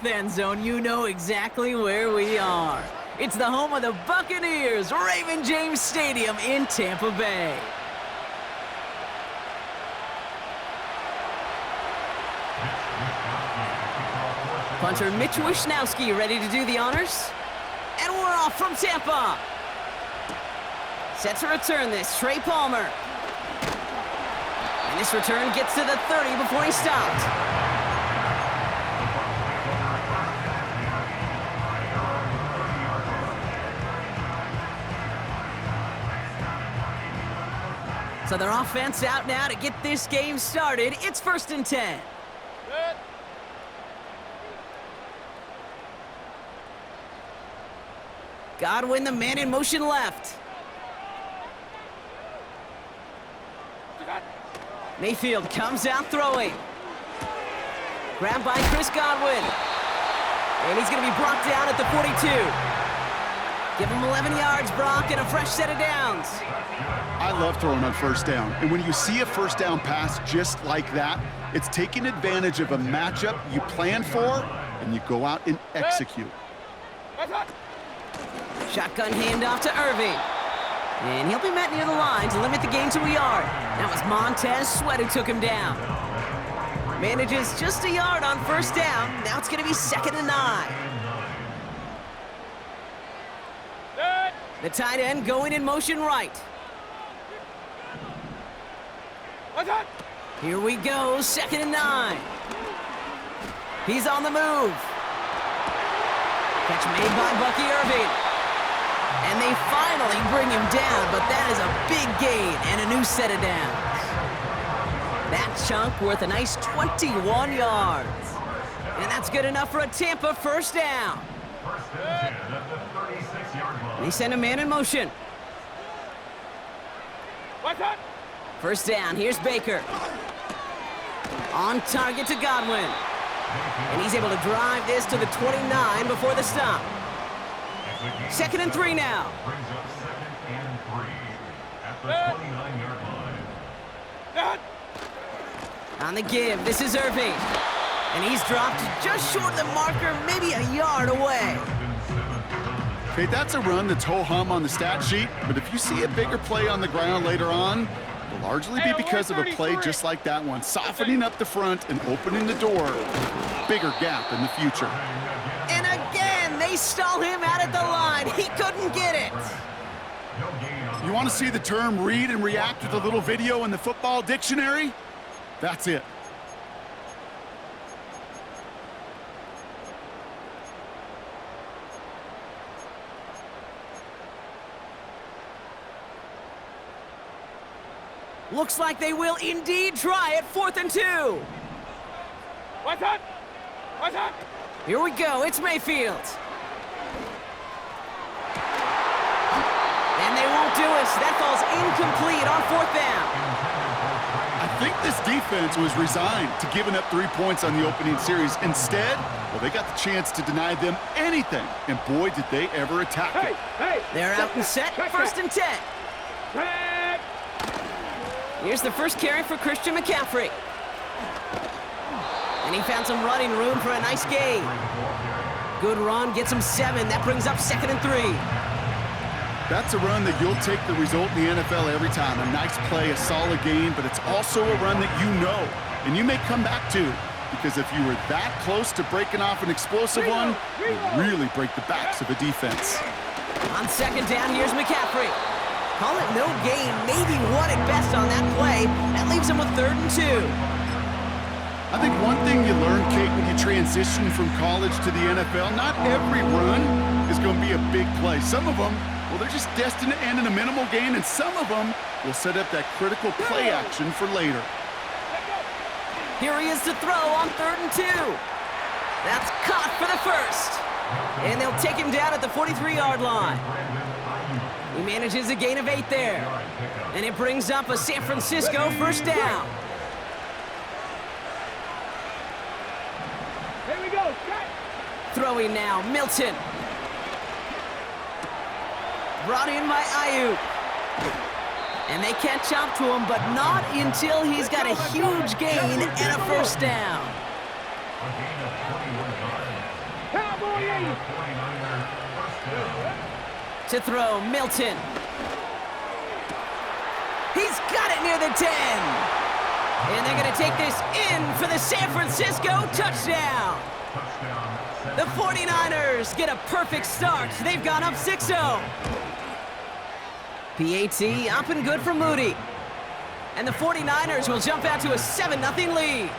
Fan zone, you know exactly where we are. It's the home of the Buccaneers, Raymond James Stadium in Tampa Bay. Punter Mitch Wishnowski ready to do the honors. And we're off from Tampa. Set to return this, Trey Palmer. And this return gets to the 30 before he stopped. So their offense out now to get this game started. It's 1st and 10. Good. Godwin, the man in motion left. Mayfield comes out throwing. Grabbed by Chris Godwin. And he's going to be brought down at the 42. Give him 11 yards, Brock, and a fresh set of downs. I love throwing on 1st down. And when you see a 1st down pass just like that, it's taking advantage of a matchup you plan for, and you go out and execute. Shotgun handoff to Irving. And he'll be met near the line to limit the gain to a yard. That was Montez Sweat who took him down. Manages just a yard on 1st down. Now it's going to be 2nd and 9. The tight end going in motion right. Here we go, 2nd and 9. He's on the move. Catch made by Bucky Irving. And they finally bring him down, but that is a big gain and a new set of downs. That chunk worth a nice 21 yards. And that's good enough for a Tampa 1st down. They send a man in motion. 1st down, here's Baker. On target to Godwin. And he's able to drive this to the 29 before the stop. 2nd and 3 now. On the give, this is Irving. And he's dropped just short of the marker, maybe a yard away. Okay, that's a run that's ho-hum on the stat sheet, but if you see a bigger play on the ground later on, it'll largely be because of a play just like that one, softening up the front and opening the door. Bigger gap in the future. And again, they stall him out at the line. He couldn't get it. You want to see the term read and react with a little video in the football dictionary? That's it. Looks like they will indeed try it. 4th and 2. What's up? Here we go. It's Mayfield. And they won't do it. That falls incomplete on 4th down. I think this defense was resigned to giving up 3 points on the opening series. Instead, well, they got the chance to deny them anything. And boy, did they ever attack it. They're out and set. 1st and 10. Here's the first carry for Christian McCaffrey. And he found some running room for a nice gain. Good run, gets him 7. That brings up 2nd and 3. That's a run that you'll take the result in the NFL every time. A nice play, a solid gain, but it's also a run that you know and you may come back to, because if you were that close to breaking off an explosive one, you really break the backs of a defense. On 2nd down, here's McCaffrey. Call it no gain, maybe 1 at best on that play. That leaves him with 3rd and 2. I think one thing you learn, Kate, when you transition from college to the NFL, not every run is going to be a big play. Some of them, well, they're just destined to end in a minimal gain, and some of them will set up that critical play action for later. Here he is to throw on 3rd and 2. That's caught for the 1st. And they'll take him down at the 43-yard line. He manages a gain of 8 there. And it brings up a San Francisco 1st down. Here we go. Throwing now, Milton. Brought in by Ayuk. And they catch up to him, but not until he's got a huge gain and a 1st down. To throw, Milton. He's got it near the 10. And they're going to take this in for the San Francisco touchdown. The 49ers get a perfect start. They've gone up 6-0. PAT up and good for Moody. And the 49ers will jump out to a 7-0 lead.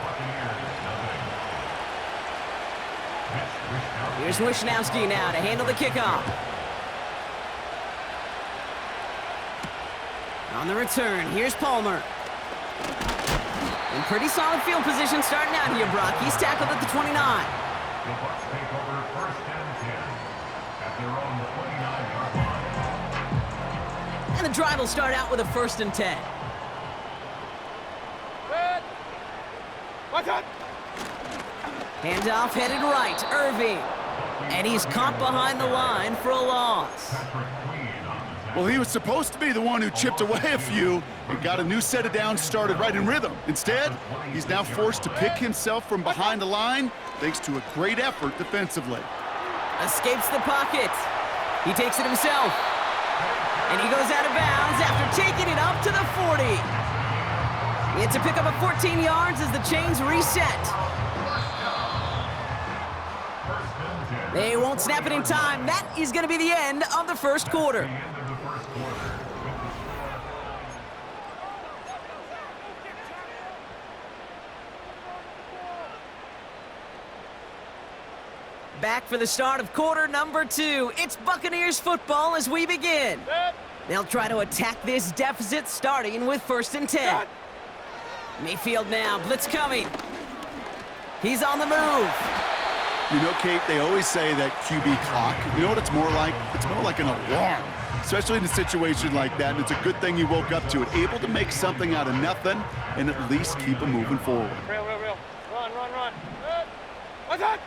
Here's Wishnowski now to handle the kickoff. On the return, here's Palmer. In pretty solid field position starting out here, Brock. He's tackled at the 29. The Bucs take over 1st and 10 at their own 49-yard line. And the drive will start out with a 1st and 10. Good. Watch out. Handoff headed right, Irving. And he's caught behind the line for a loss. Well, he was supposed to be the one who chipped away a few and got a new set of downs started right in rhythm. Instead, he's now forced to pick himself from behind the line thanks to a great effort defensively. Escapes the pocket. He takes it himself. And he goes out of bounds after taking it up to the 40. It's a pickup of 14 yards as the chains reset. They won't snap it in time. That is going to be the end of the first quarter. Back for the start of quarter number 2. It's Buccaneers football as we begin. They'll try to attack this deficit starting with 1st and 10. Mayfield now, blitz coming. He's on the move. You know, Kate, they always say that QB clock, you know what it's more like? It's more like an alarm, especially in a situation like that. And it's a good thing you woke up to it, able to make something out of nothing and at least keep them moving forward. Real. Run. Good. Watch out.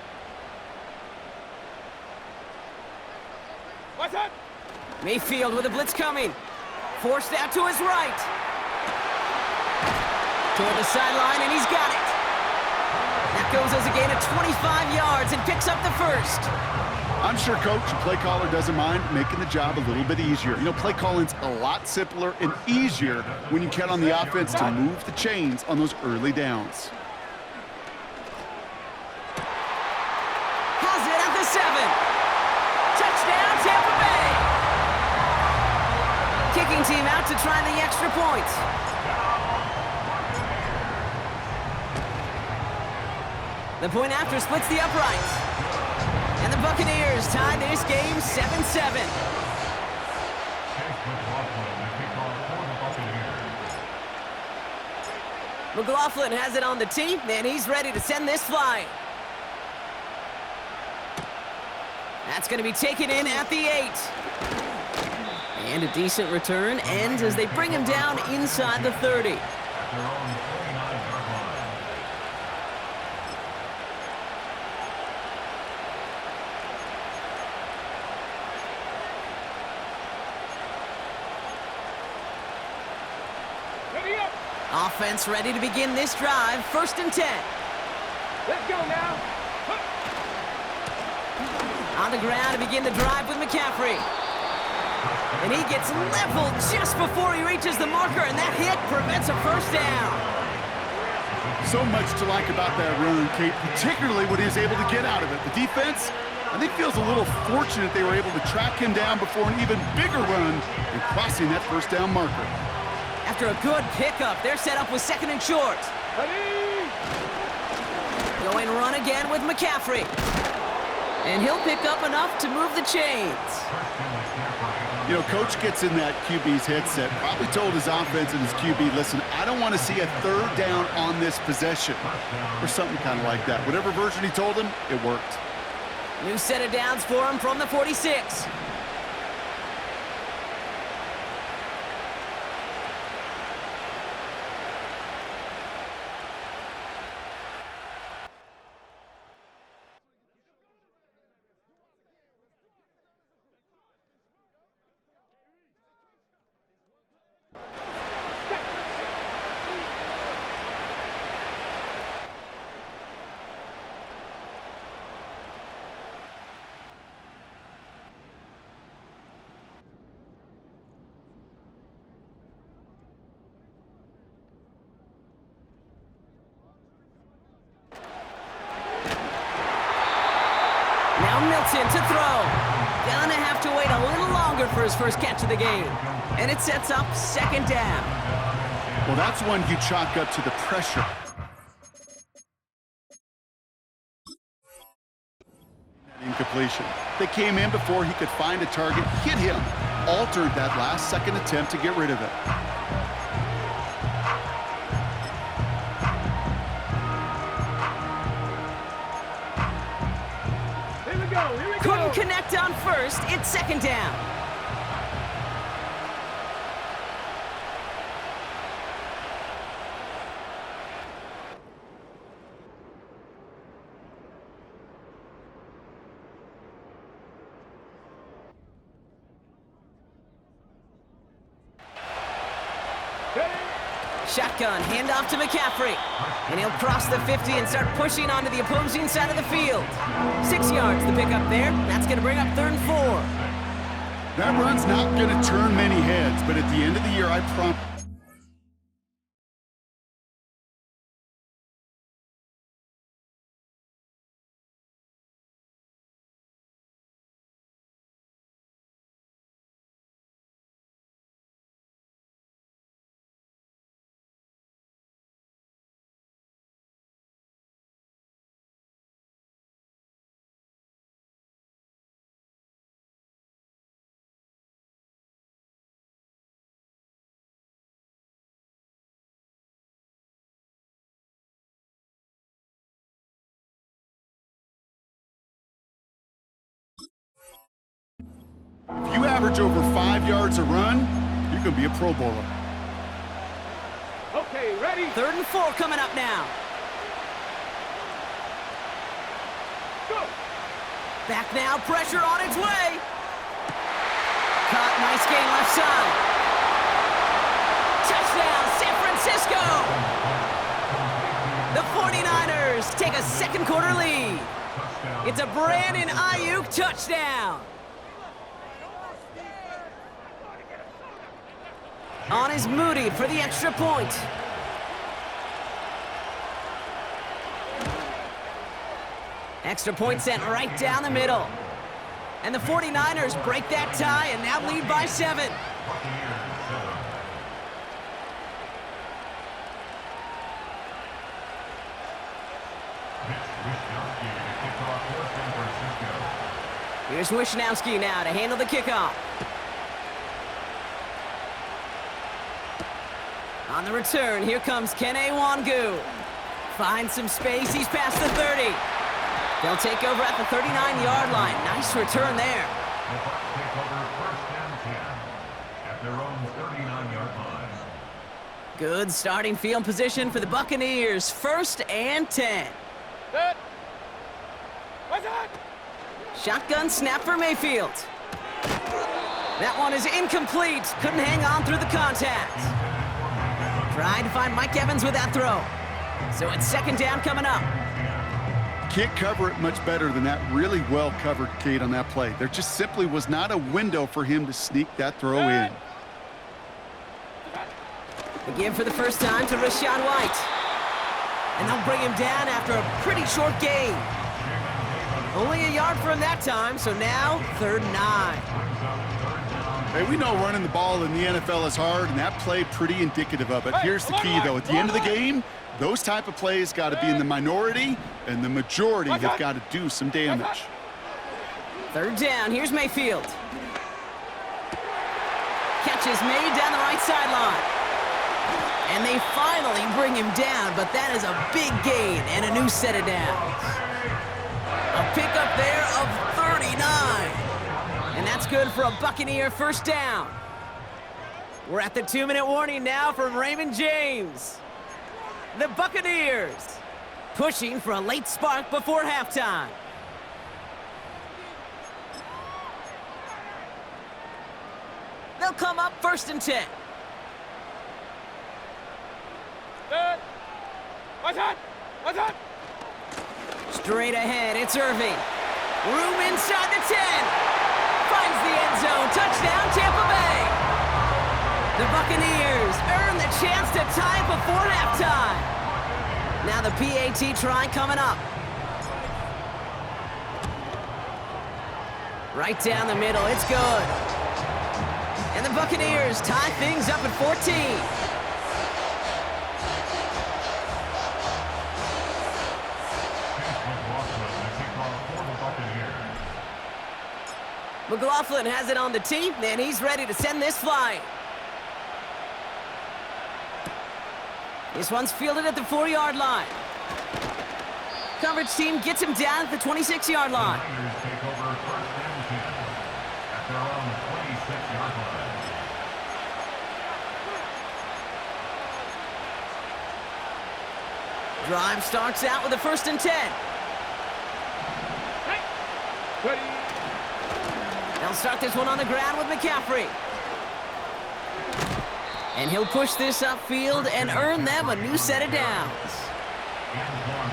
Watch out. Mayfield with a blitz coming. Forced out to his right. Toward the sideline, and he's got it. That goes as a gain of 25 yards and picks up the 1st. I'm sure coach and play caller doesn't mind making the job a little bit easier. You know, play calling's a lot simpler and easier when you count on the offense to move the chains on those early downs. Has it at the 7. Touchdown, Tampa Bay. Kicking team out to try the extra point. The point after splits the uprights. And the Buccaneers tie this game 7-7. McLaughlin has it on the tee, and he's ready to send this flying. That's going to be taken in at the 8. And a decent return ends as they bring him down inside the 30. Offense ready to begin this drive. 1st and 10. Let's go now. On the ground to begin the drive with McCaffrey. And he gets leveled just before he reaches the marker, and that hit prevents a 1st down. So much to like about that run, Kate, particularly what he was able to get out of it. The defense, I think, feels a little fortunate they were able to track him down before an even bigger run and crossing that 1st down marker. After a good pickup, they're set up with 2nd and short. Going run again with McCaffrey. And he'll pick up enough to move the chains. You know, coach gets in that QB's headset, probably told his offense and his QB, listen, I don't want to see a 3rd down on this possession, or something kind of like that. Whatever version he told him, it worked. New set of downs for him from the 46. Now Milton to throw. Gonna have to wait a little longer for his first catch of the game. And it sets up second down. Well, that's one you chalk up to the pressure. Incompletion. They came in before he could find a target, hit him, altered that last second attempt to get rid of it. Here we go. Couldn't connect on first. It's second down. Shotgun, handoff to McCaffrey. And he'll cross the 50 and start pushing onto the opposing side of the field. 6 yards the pickup there. That's going to bring up 3rd and 4. That run's not going to turn many heads, but at the end of the year, I promise. If you average over 5 yards a run, you're going to be a Pro Bowler. Okay, ready? 3rd and 4 coming up now. Go! Back now, pressure on its way. Caught, nice game left side. Touchdown, San Francisco! The 49ers take a second quarter lead. It's a Brandon Ayuk touchdown. On is Moody for the extra point. Extra point sent right down the middle. And the 49ers break that tie and now lead by 7. Here's Wishnowski now to handle the kickoff. On the return, here comes Kene Wangu. Finds some space, he's past the 30. They'll take over at the 39-yard line. Nice return there. The Bucs take over 1st and 10 at their own 39-yard line. Good starting field position for the Buccaneers. 1st and 10. Set. What's that? Shotgun snap for Mayfield. That one is incomplete. Couldn't hang on through the contact. Tried to find Mike Evans with that throw. So it's second down coming up. Can't cover it much better than that. Really well covered, Kate, on that play. There just simply was not a window for him to sneak that throw in. Again for the first time to Rachaad White. And they'll bring him down after a pretty short gain. Only a yard for him that time, so now 3rd and 9. Hey, we know running the ball in the NFL is hard, and that play pretty indicative of it. Here's the key, though. At the end of the game, those type of plays got to be in the minority, and the majority have got to do some damage. 3rd down. Here's Mayfield. Catch is made down the right sideline. And they finally bring him down, but that is a big gain and a new set of downs. A pickup there of 39. And that's good for a Buccaneer first down. We're at the 2-minute warning now from Raymond James. The Buccaneers pushing for a late spark before halftime. They'll come up 1st and 10. Set. What's that? What's that? Straight ahead, it's Irving. Room inside the 10. Finds the end zone. Touchdown, Tampa Bay. The Buccaneers earn the chance to tie it before halftime. Now the PAT try coming up. Right down the middle, it's good. And the Buccaneers tie things up at 14. McLaughlin has it on the tee, and he's ready to send this flying. This one's fielded at the 4-yard line. Coverage team gets him down at the 26-yard line. Take over first and 10 at their own 26-yard line. Drive starts out with a 1st and 10. They'll start this one on the ground with McCaffrey. And he'll push this upfield and earn them a new set of downs.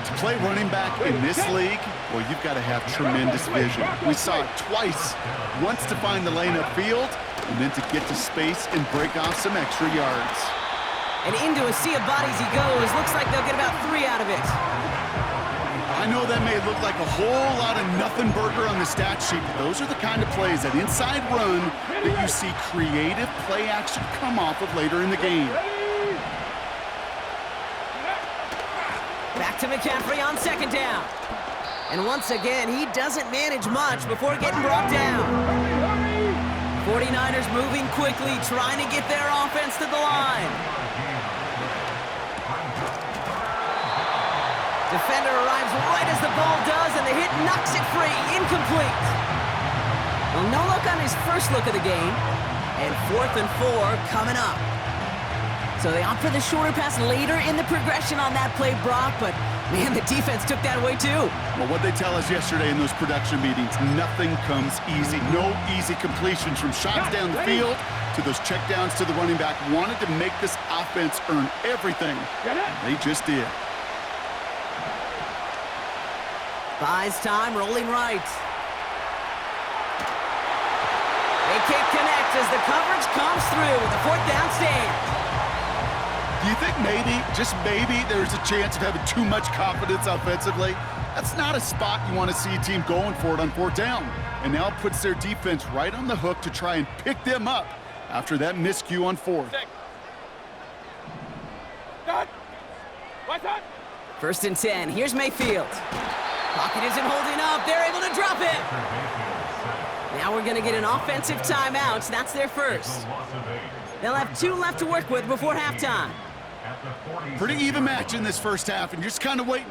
To play running back in this league, well, you've got to have tremendous vision. We saw it twice. Once to find the lane upfield, and then to get to space and break off some extra yards. And into a sea of bodies he goes. Looks like they'll get about 3 out of it. I know that may look like a whole lot of nothing burger on the stat sheet, but those are the kind of plays, that inside run, that you see creative play action come off of later in the game. Back to McCaffrey on 2nd down. And once again, he doesn't manage much before getting brought down. 49ers moving quickly, trying to get their offense to the line. Defender arrives right as the ball does, and the hit knocks it free. Incomplete. Well, no look on his first look of the game. And 4th and 4 coming up. So they opt for the shorter pass later in the progression on that play, Brock, but man, the defense took that away too. Well, what they tell us yesterday in those production meetings, nothing comes easy. No easy completions, from shots down the field to those checkdowns to the running back. Wanted to make this offense earn everything. They just did. Buys time, rolling right. They can't connect as the coverage comes through with a 4th down stand. Do you think maybe, just maybe, there's a chance of having too much confidence offensively? That's not a spot you want to see a team going for it on 4th down. And now it puts their defense right on the hook to try and pick them up after that miscue on 4th. 1st and 10. Here's Mayfield. Pocket isn't holding up. They're able to drop it. Now we're going to get an offensive timeout. That's their first. They'll have 2 left to work with before halftime. Pretty even match in this first half, and you're just kind of waiting,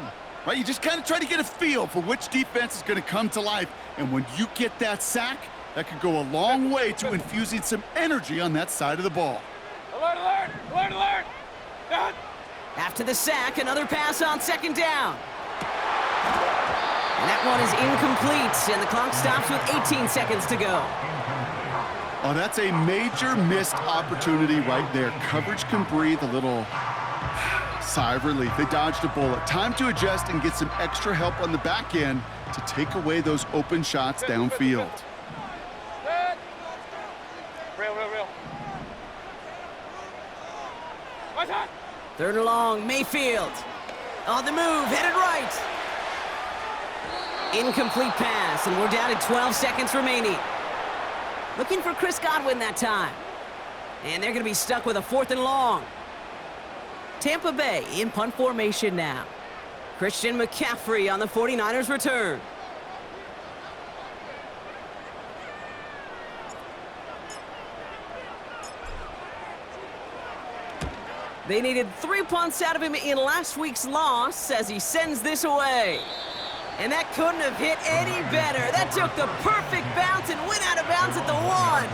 right? You just kind of try to get a feel for which defense is going to come to life. And when you get that sack, that could go a long way to infusing some energy on that side of the ball. Alert, alert, alert, alert. Done. After the sack, another pass on 2nd down. And that one is incomplete, and the clock stops with 18 seconds to go. Oh, that's a major missed opportunity right there. Coverage can breathe a little sigh of relief. They dodged a bullet. Time to adjust and get some extra help on the back end to take away those open shots downfield. Real. 3rd and long, Mayfield. On the move, headed right. Incomplete pass, and we're down to 12 seconds remaining. Looking for Chris Godwin that time. And they're going to be stuck with a 4th and long. Tampa Bay in punt formation now. Christian McCaffrey on the 49ers return. They needed 3 punts out of him in last week's loss as he sends this away. And that couldn't have hit any better. That took the perfect bounce and went out of bounds at the 1.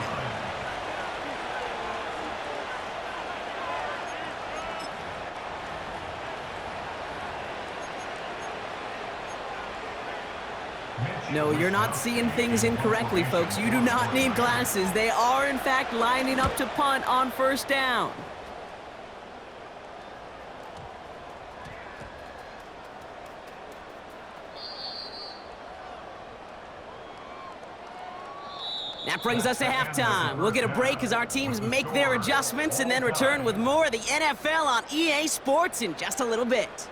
No, you're not seeing things incorrectly, folks. You do not need glasses. They are, in fact, lining up to punt on 1st down. That brings us to halftime. We'll get a break as our teams make their adjustments and then return with more of the NFL on EA Sports in just a little bit.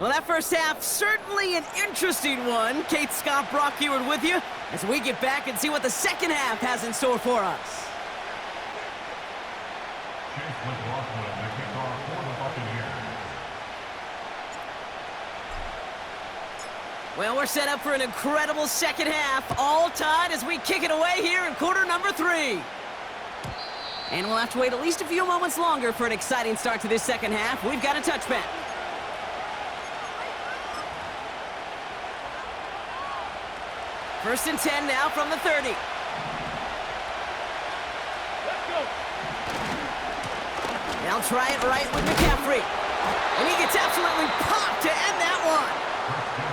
Well, that first half, certainly an interesting one. Kate, Scott, Brock here with you as we get back and see what the second half has in store for us. Chase McLaughlin, the kickoff for the Buccaneers. Well, we're set up for an incredible second half, all tied as we kick it away here in quarter number 3. And we'll have to wait at least a few moments longer for an exciting start to this second half. We've got a touchback. First and 10 now from the 30. Let's go. They'll try it right with McCaffrey. And he gets absolutely popped to end that one.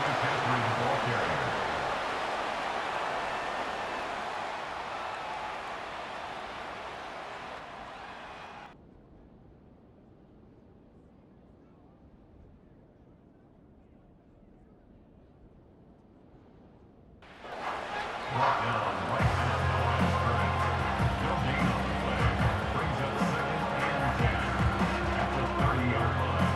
McCaffrey, the ball carrier. Brought down right at the line of scrimmage. No gain on the play. Brings up 2nd and 10 at the 30-yard line.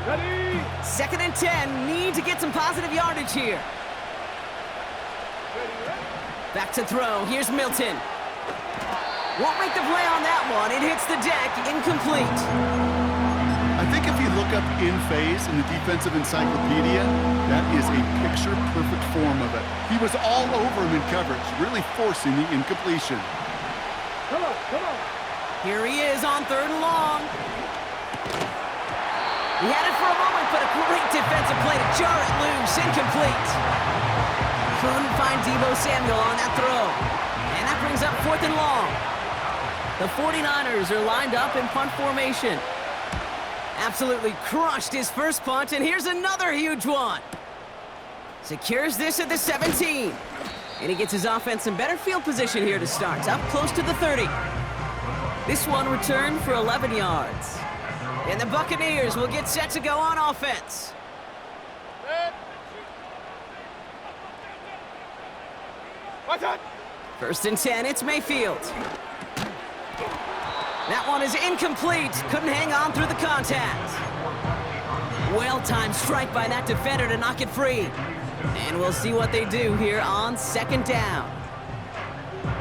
Ready. 2nd and 10, need to get some positive yardage here. Ready, ready. Back to throw, here's Milton. Won't make the play on that one, it hits the deck, incomplete. I think if you look up in phase in the defensive encyclopedia, that is a picture-perfect form of it. He was all over him in coverage, really forcing the incompletion. Come on, come on. Here he is on 3rd and long. He had it for a moment, but a great defensive play to jar it loose, incomplete. Couldn't find Deebo Samuel on that throw. And that brings up 4th and long. The 49ers are lined up in punt formation. Absolutely crushed his first punt, and here's another huge one. Secures this at the 17. And he gets his offense in better field position here to start, up close to the 30. This one returned for 11 yards. And the Buccaneers will get set to go on offense. What's that? 1st and 10, it's Mayfield. That one is incomplete. Couldn't hang on through the contact. Well-timed strike by that defender to knock it free. And we'll see what they do here on 2nd down.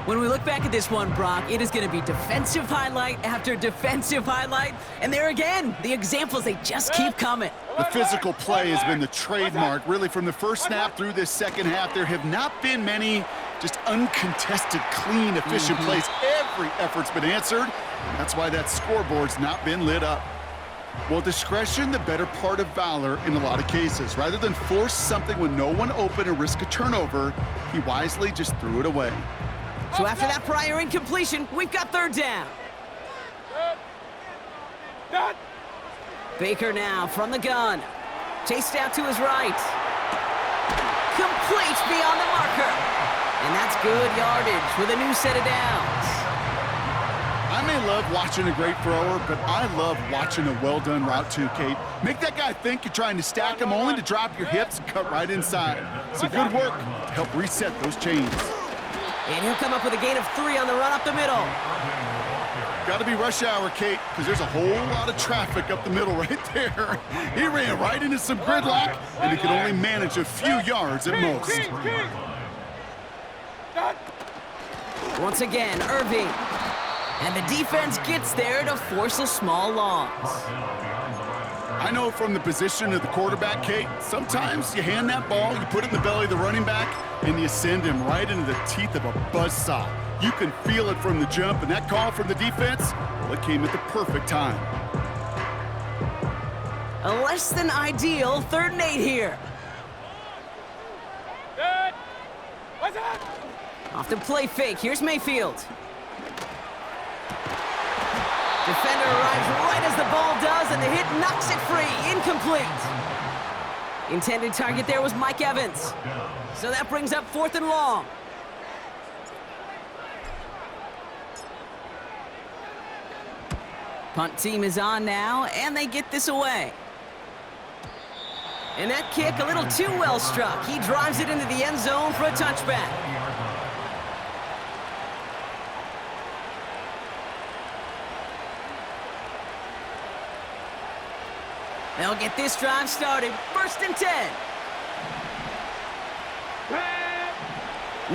When we look back at this one, Brock, it is going to be defensive highlight after defensive highlight. And there again, the examples, they just keep coming. The physical play has been the trademark, really, from the first snap through this second half. There have not been many just uncontested, clean, efficient plays. Every effort's been answered. That's why that scoreboard's not been lit up. Well, discretion, the better part of valor in a lot of cases. Rather than force something when no one open and risk a turnover, he wisely just threw it away. So after that prior incompletion, we've got 3rd down. Done. Baker now from the gun. Chased out to his right. Complete beyond the marker. And that's good yardage with a new set of downs. I may love watching a great thrower, but I love watching a well-done route too, Kate. Make that guy think you're trying to stack him only to drop your hips and cut right inside. So good work to help reset those chains. And he'll come up with a gain of 3 on the run up the middle. Got to be rush hour, Kate, because there's a whole lot of traffic up the middle right there. He ran right into some gridlock, and he could only manage a few yards at most. Done. Once again, Irving. And the defense gets there to force a small loss. I know from the position of the quarterback, Kate, sometimes you hand that ball, you put it in the belly of the running back, and you send him right into the teeth of a buzzsaw. You can feel it from the jump, and that call from the defense, well, it came at the perfect time. A less than ideal 3rd and 8 here. Good. What's that? Off the play fake, here's Mayfield. Defender arrives right as the ball does, and the hit knocks it free. Incomplete. Intended target there was Mike Evans. So that brings up 4th and long. Punt team is on now, and they get this away. And that kick a little too well struck. He drives it into the end zone for a touchback. They'll get this drive started. 1st and 10.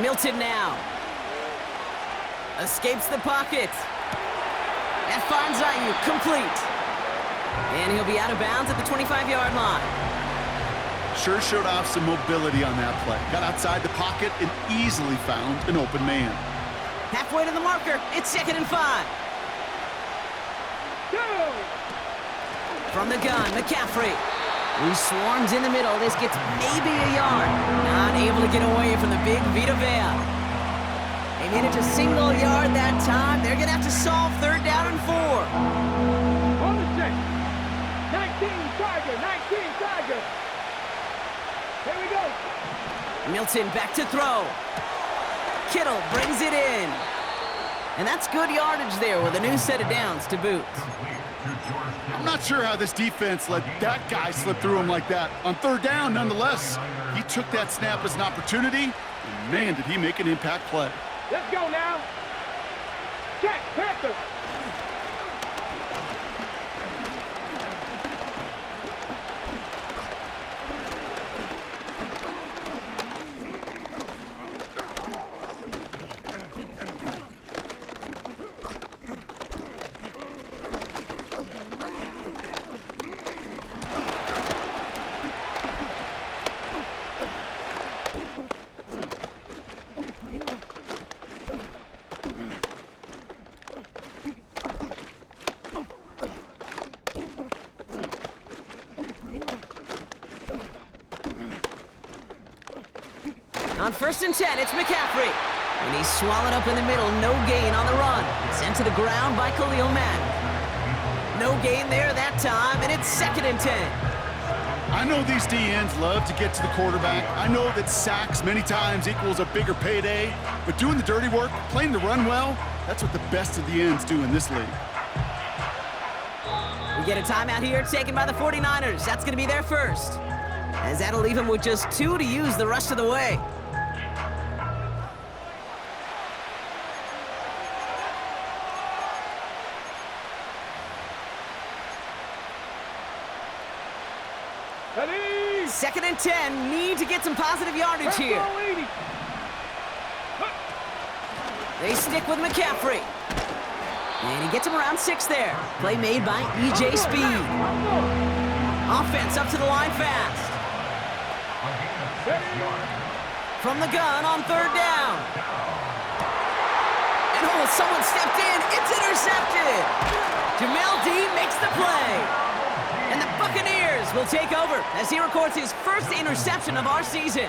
Milton now. Escapes the pocket. That finds Ayuk complete. And he'll be out of bounds at the 25-yard line. Sure showed off some mobility on that play. Got outside the pocket and easily found an open man. Halfway to the marker. It's 2nd and 5. From the gun, McCaffrey. He swarms in the middle. This gets maybe a yard. Not able to get away from the big Vita Vea. They made it to single yard that time. They're going to have to solve 3rd down and 4. On the check. 19 Tiger, 19 Tiger. Here we go. Milton back to throw. Kittle brings it in. And that's good yardage there with a new set of downs to boot. I'm not sure how this defense let that guy slip through him like that. On 3rd down, nonetheless, he took that snap as an opportunity, and man, did he make an impact play. Let's go now. Check, Panther. On 1st and 10, it's McCaffrey. And he's swallowed up in the middle. No gain on the run. Sent to the ground by Khalil Mack. No gain there that time, and it's 2nd and 10. I know these DNs love to get to the quarterback. I know that sacks many times equals a bigger payday, but doing the dirty work, playing the run well, that's what the best of the ends do in this league. We get a timeout here taken by the 49ers. That's going to be their first, as that'll leave them with just 2 to use the rest of the way. Ready? 2nd and 10. Need to get some positive yardage here. They stick with McCaffrey. And he gets him around 6 there. Play made by E.J. Speed. Offense up to the line fast. From the gun on 3rd down. And oh, someone stepped in. It's intercepted. Jamel Dean makes the play. And the Buccaneers will take over as he records his first interception of our season.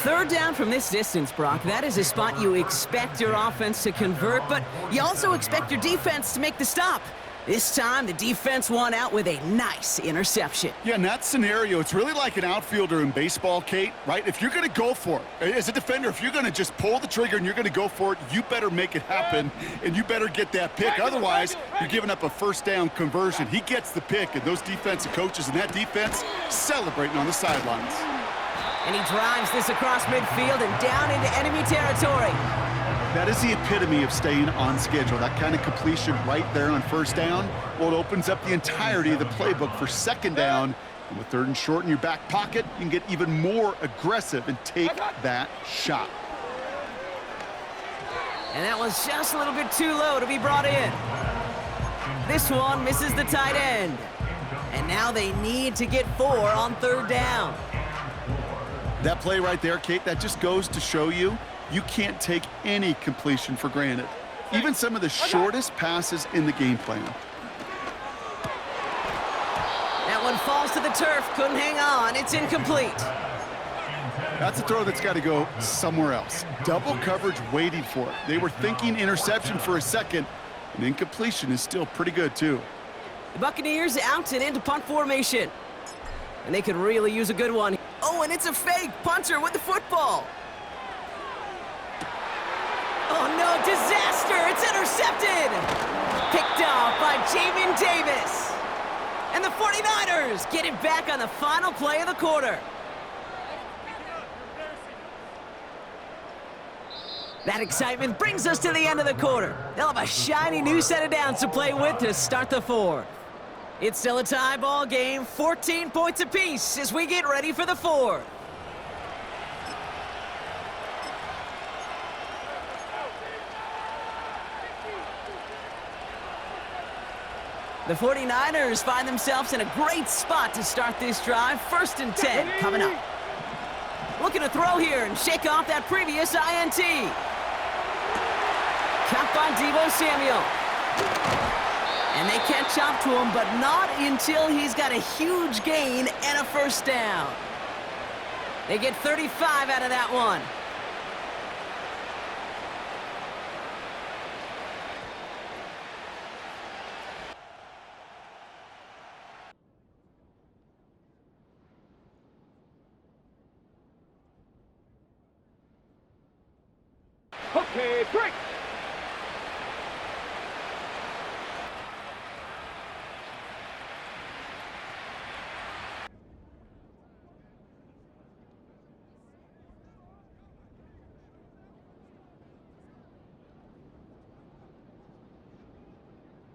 3rd down from this distance, Brock. That is a spot you expect your offense to convert, but you also expect your defense to make the stop. This time, the defense won out with a nice interception. Yeah, in that scenario, it's really like an outfielder in baseball, Kate, right? If you're going to go for it, as a defender, if you're going to just pull the trigger and you're going to go for it, you better make it happen, and you better get that pick. Otherwise, you're giving up a 1st down conversion. He gets the pick, and those defensive coaches and that defense celebrating on the sidelines. And he drives this across midfield and down into enemy territory. That is the epitome of staying on schedule. That kind of completion right there on 1st down. Well, it opens up the entirety of the playbook for 2nd down. And with 3rd and short in your back pocket, you can get even more aggressive and take that shot. And that was just a little bit too low to be brought in. This one misses the tight end. And now they need to get 4 on 3rd down. That play right there, Kate, that just goes to show you can't take any completion for granted. Even some of the shortest passes in the game plan. That one falls to the turf. Couldn't hang on. It's incomplete. That's a throw that's got to go somewhere else. Double coverage waiting for it. They were thinking interception for a second, and incompletion is still pretty good, too. The Buccaneers out and into punt formation. And they could really use a good one. Oh, and it's a fake. Punter with the football. Oh, no, disaster! It's intercepted! picked off by Jamin Davis. And the 49ers get it back on the final play of the quarter. That excitement brings us to the end of the quarter. They'll have a shiny new set of downs to play with to start the fourth. It's still a tie ball game, 14 points apiece as we get ready for the fourth. The 49ers find themselves in a great spot to start this drive. 1st and 10 coming up. Looking to throw here and shake off that previous INT. Caught by Deebo Samuel. And they catch up to him, but not until he's got a huge gain and a first down. They get 35 out of that one. Okay, break.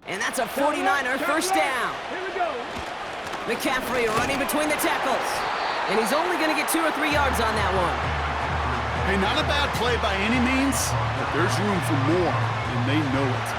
And that's a 49er first down. Here we go. McCaffrey running between the tackles. And he's only going to get 2 or 3 yards on that one. Hey, not a bad play by any means, but there's room for more, and they know it.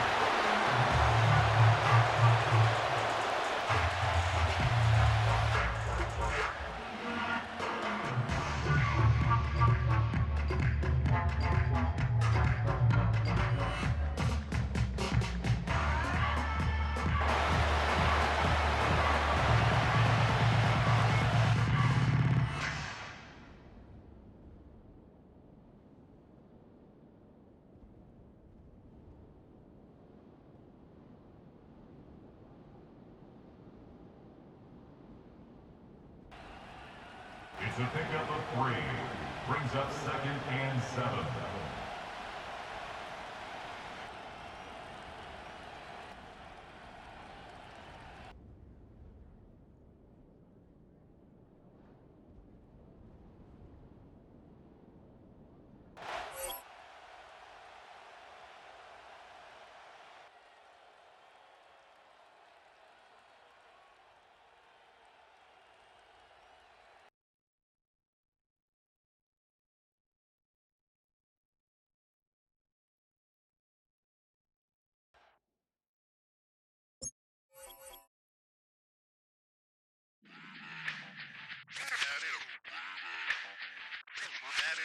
It's a pickup of 3. Brings up 2nd and 7.